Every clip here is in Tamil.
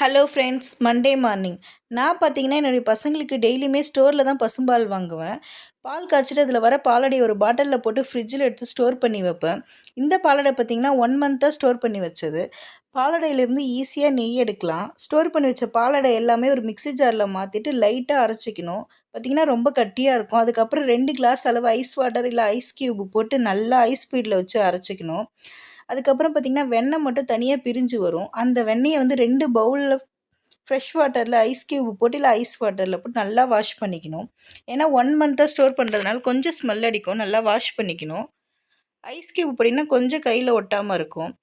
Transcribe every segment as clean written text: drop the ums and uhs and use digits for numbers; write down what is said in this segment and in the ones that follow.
Hello friends, Monday morning. நான் பார்த்தீங்கன்னா, என்னுடைய பசங்களுக்கு டெய்லியுமே ஸ்டோரில் தான் பசும்பால் வாங்குவேன். பால் காய்ச்சிட்டு அதில் வர பாலாடைய ஒரு பாட்டிலில் போட்டு ஃப்ரிட்ஜில் எடுத்து ஸ்டோர் பண்ணி வைப்பேன். இந்த பாலாடை பார்த்தீங்கன்னா 1 மந்த்தாக ஸ்டோர் பண்ணி வச்சது. பாலாடையிலேருந்து ஈஸியாக நெய் எடுக்கலாம். ஸ்டோர் பண்ணி வச்ச பாலாடை எல்லாமே ஒரு மிக்ஸி ஜாரில் மாற்றிட்டு லைட்டாக அரைச்சிக்கணும். பார்த்தீங்கன்னா ரொம்ப கட்டியாக இருக்கும். அதுக்கப்புறம் 2 கிளாஸ் அளவு ஐஸ் வாட்டர் இல்லை ஐஸ் கியூப் போட்டு நல்லா ஐஸ் ஸ்பீடில் வச்சு அரைச்சிக்கணும். அதுக்கப்புறம் பார்த்திங்கன்னா வெண்ணெய் மட்டும் தனியாக பிரிஞ்சு வரும். அந்த வெண்ணெயை வந்து 2 பவுலில் ஃப்ரெஷ் வாட்டரில் ஐஸ் கியூப் போட்டு இல்லை ஐஸ் வாட்டரில் போட்டு நல்லா வாஷ் பண்ணிக்கணும். ஏன்னா 1 மந்த்தாக ஸ்டோர் பண்ணுறதுனால கொஞ்சம் ஸ்மெல் அடிக்கும். நல்லா வாஷ் பண்ணிக்கணும். ஐஸ் கியூப் போட்டிங்கன்னா கொஞ்சம் கையில் ஒட்டாமல் இருக்கும்.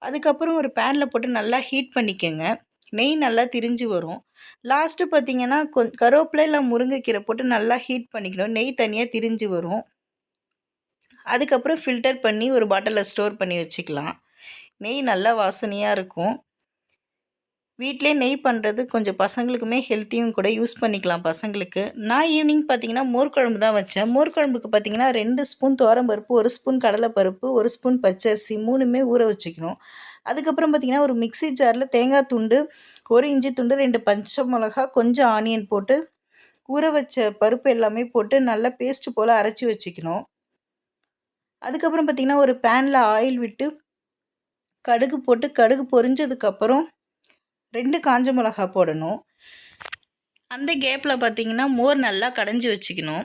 அதுக்கப்புறம் ஒரு பேனில் போட்டு நல்லா ஹீட் பண்ணிக்கோங்க. நெய் நல்லா திரிஞ்சு வரும். லாஸ்ட்டு பார்த்திங்கன்னா கருவேப்பிலை இல்லை முருங்கைக்கீரை போட்டு நல்லா ஹீட் பண்ணிக்கணும். நெய் தனியாக திரிஞ்சு வரும். அதுக்கப்புறம் ஃபில்டர் பண்ணி ஒரு பாட்டிலில் ஸ்டோர் பண்ணி வச்சுக்கலாம். நெய் நல்லா வாசனையாக இருக்கும். வீட்டிலே நெய் பண்ணுறது கொஞ்சம் பசங்களுக்குமே ஹெல்த்தியும் கூட, யூஸ் பண்ணிக்கலாம் பசங்களுக்கு. நான் ஈவினிங் பார்த்திங்கன்னா மோர் குழம்பு தான் வச்சேன். மோர் குழம்புக்கு பார்த்திங்கன்னா 2 ஸ்பூன் துவரம்பருப்பு, 1 ஸ்பூன் கடலைப்பருப்பு, 1 ஸ்பூன் பச்சரிசி 3மே ஊற வச்சுக்கணும். அதுக்கப்புறம் பார்த்திங்கன்னா ஒரு மிக்ஸி ஜாரில் தேங்காய் துண்டு, 1 இஞ்சி துண்டு, 2 பச்சை மிளகா, கொஞ்சம் ஆனியன் போட்டு ஊற வச்ச பருப்பு எல்லாமே போட்டு நல்லா பேஸ்ட்டு போல் அரைச்சி வச்சுக்கணும். அதுக்கப்புறம் பார்த்திங்கன்னா ஒரு பேனில் ஆயில் விட்டு கடுகு போட்டு கடுகு பொரிஞ்சதுக்கப்புறம் 2 காஞ்ச மிளகா போடணும். அந்த கேப்பில் பார்த்திங்கன்னா மோர் நல்லா கடைஞ்சி வச்சுக்கணும்.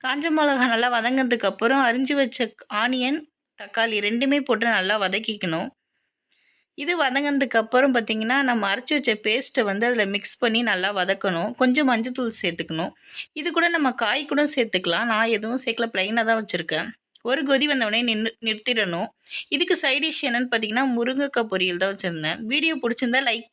காஞ்ச மிளகா நல்லா வதங்கிறதுக்கப்புறம் அரிஞ்சு வச்ச ஆனியன், தக்காளி 2மே போட்டு நல்லா வதக்கிக்கணும். இது வதங்கினதுக்கப்புறம் பார்த்திங்கன்னா நம்ம அரைச்சி வச்ச பேஸ்ட்டை வந்து அதில் மிக்ஸ் பண்ணி நல்லா வதக்கணும். கொஞ்சம் மஞ்சத்தூள் சேர்த்துக்கணும். இது கூட நம்ம காய் கூட சேர்த்துக்கலாம். நான் எதுவும் சேர்க்கல, ப்ளைனாக தான் வச்சுருக்கேன். ஒரு கொதி வந்தவுடனே நிறுத்திடணும். இதுக்கு சைட் டிஷ் என்னென்னு பார்த்தீங்கன்னா முருங்கைக்காய் பொரியல் தான் வச்சுருந்தேன். வீடியோ பிடிச்சிருந்தா லைக்